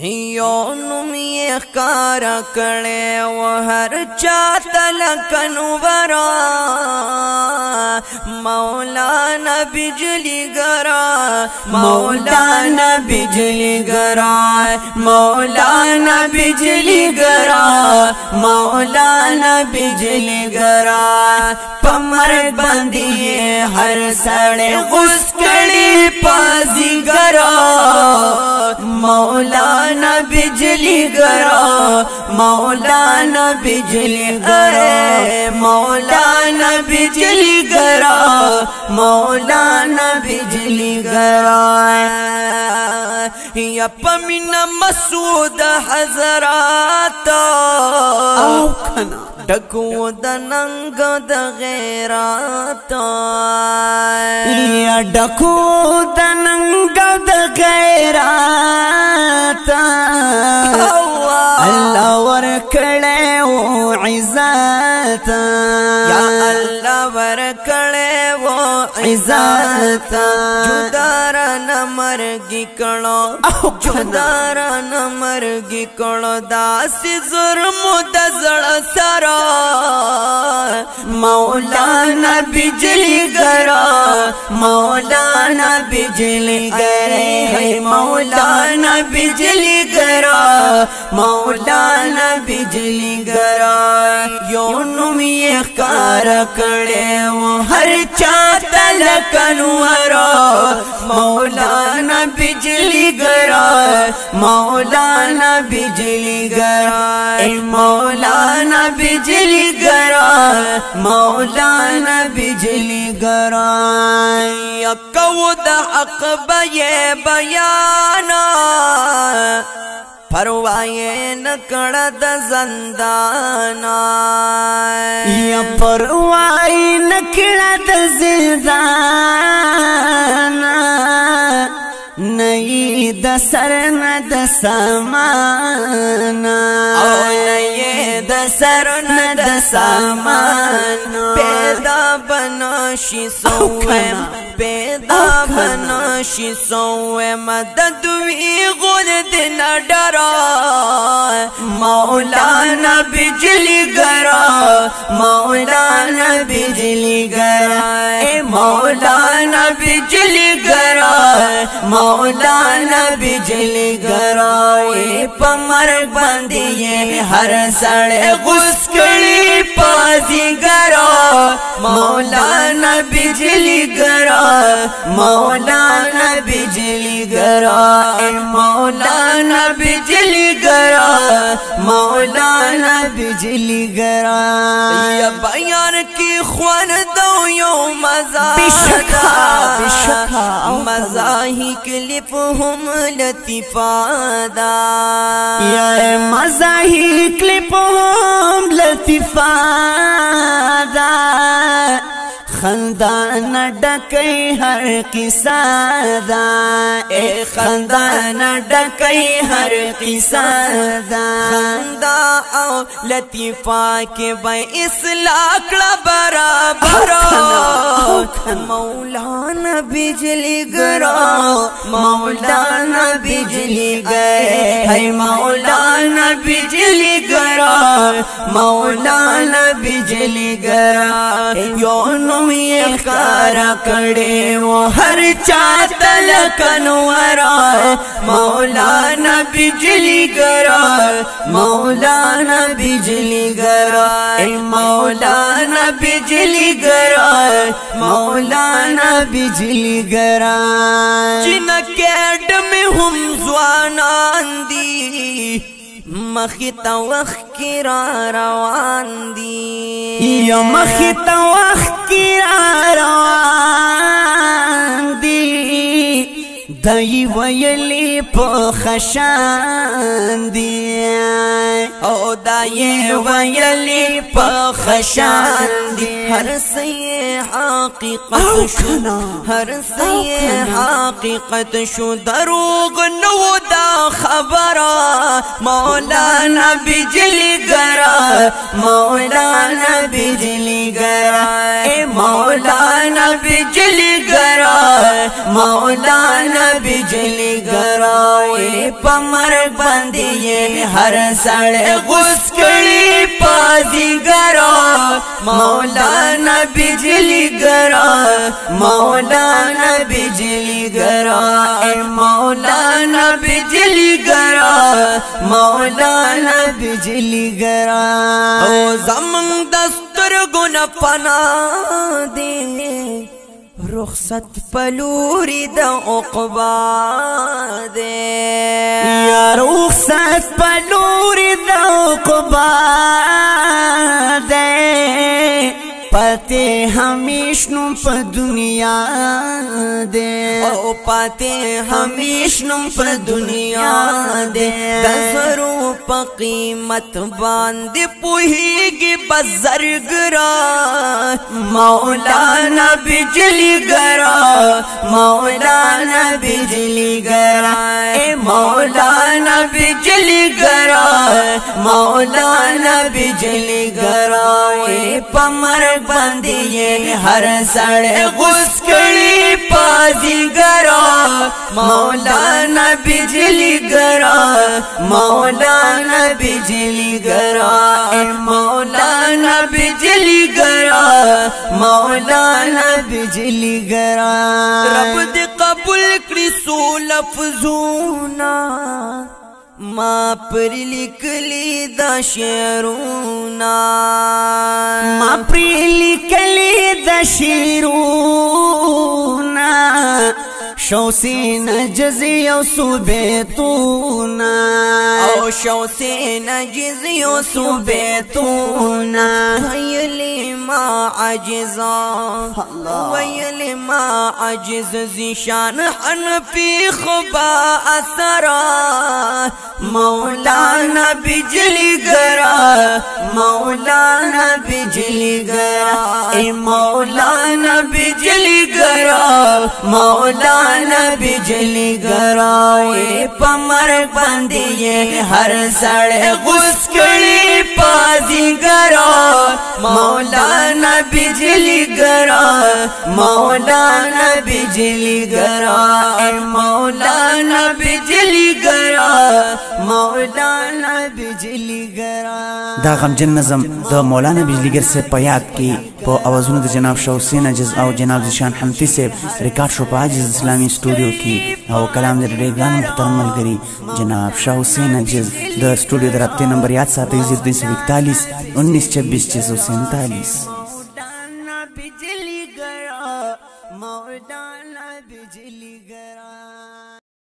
یو نوم یې ښکارا کړی و هر چاته لکه نورا مولانا بجلی ګرا مولانا بجلی ګرا مولانا بجلی ګرا مولانا بجلی ګرا پمر باندې هر سړی غوس کړي پازي ګرا مولانا بجلی ګرا مولانا بجلی ګرا مولانا بجلی ګرا مولانا بجلی ګرا یا پمینا مسعود حضرات او کنا ډکو د ننګ د غیرات یا ډکو د ننګ د غیرات الله ورکړې و عزت یا الله ورکړې و عزت جدار نمرګي کړو جدار نمرګي کړو داسې ظلم د زړه سره مولانا بجلی ګرا مولانا بجلی ګرا مولانا بجلی ګرا مولانا بجلی ګرا یو نوم یې ښکارا کړی و هر چاته لکه نورا مولانا بجلی ګرا مولانا بجلی ګرا مولانا بجلی ګرا مولانا بجلی ګرا یکو د حق بیانا پروايې نکړه د زندانا یا پروايې نکړه د زندانا نئی د سر نه د سامان او نئی د سر نه د سامان پیدا بنشي سوم پیدا بنشي سوم مدد وی غول دین ډرا مولانا بجلی ګرا مولانا بجلی ګرا مولانا بجلی ګرا مولانا بجلی ګرا پمر باندې هر سړی غوس کړي پازي ګرا مولانا بجلی ګرا مولانا بجلی ګرا مولانا بجلی ګرا مولانا بجلی ګرا یا بیان کی خوان دو یو مزا بشکا مزاحی کلپ هم لطیفا دا یا مزاحی کلپ هم لطیفا دا خندان ډکې هر قصه دا خندان ډکې هر قصه دا خندا او لطیفه کې به اصلاح کړه برابر مولانا بجلی ګرا مولانا بجلی ګرا مولانا بجلی ګرا مولانا بجلی ګرا یو نوم یې ښکارا کړی و هر چاته لکه نورا مولانا بجلی ګرا مولانا بجلی ګرا مولانا بجلی ګرا مولانا بجلی ګرا جنکېډ مې هم ځوانان دي مخی تا وخت کی را روان دی یا مخی تا وخت کی را روان دی دای ویلی په خشان دی او دای ویلی په خشان دی هر سی حقیقت شو هر سی حقیقت شو دروغ نو دا خبره مولانا بجلی گرا مولانا بجلی گرا مولانا بجلی گرا مولانا بجلی گرا پمر بندی هر سړی غوس کړي پازی گرا مولانا بجلی گرا مولانا بجلی گرا مولانا بجلی گرا مولانا بجلی گرا او زمن دستر گن پنا دی رخصت پلوری دا عقبا دے یا رخصت پلوری دا عقبا دے پاتے ہمیش نم پا دنیا دے او پاتے ہمیش نم پا دنیا دے دزرو پا قیمت باند پوہیگی بزرگرا مولانا بجلی گرا مولانا بجلی گرا مولانا بجلی گرا مولانا بجلی گرا پمر بندی ہر سڑے غس کری پازی گرا مولانا بجلی گرا مولانا بجلی گرا مولانا بجلی گرا مولانا بجلی گرا رب دے قبول کری سو لفظونا ما پر لکلی دا شعرونا ما پر لکلی دا شعرونا شوسی نجزی او صوبیتونا او شوسی نجزی او صوبیتونا ویلی ما عجزا ویلی ما عجز زیشان حنفی خبا اثرا مولانا بجلی گرا مولانا بجلی گرا مولانا بجلی گرا مولانا بجلی گراوی پمر بندی ہر سڑے غس کری پازی گرا مولانا بجلی گرا مولانا بجلی گرا مولانا بجلی گرا مولانا بجلی گرا دا غمجن نظم دا مولانا بجلیگر سے پیاد کی پا آوازون دا جناب شاه حسین عجز او جناب زیشان حنفی سے ریکارڈ شو پا عجز اسلامی اسٹوڈیو کی او کلام در ریگان محترم ملگری جناب شاه حسین عجز دا اسٹوڈیو در رابطے نمبر یاد 7 241 19 26 647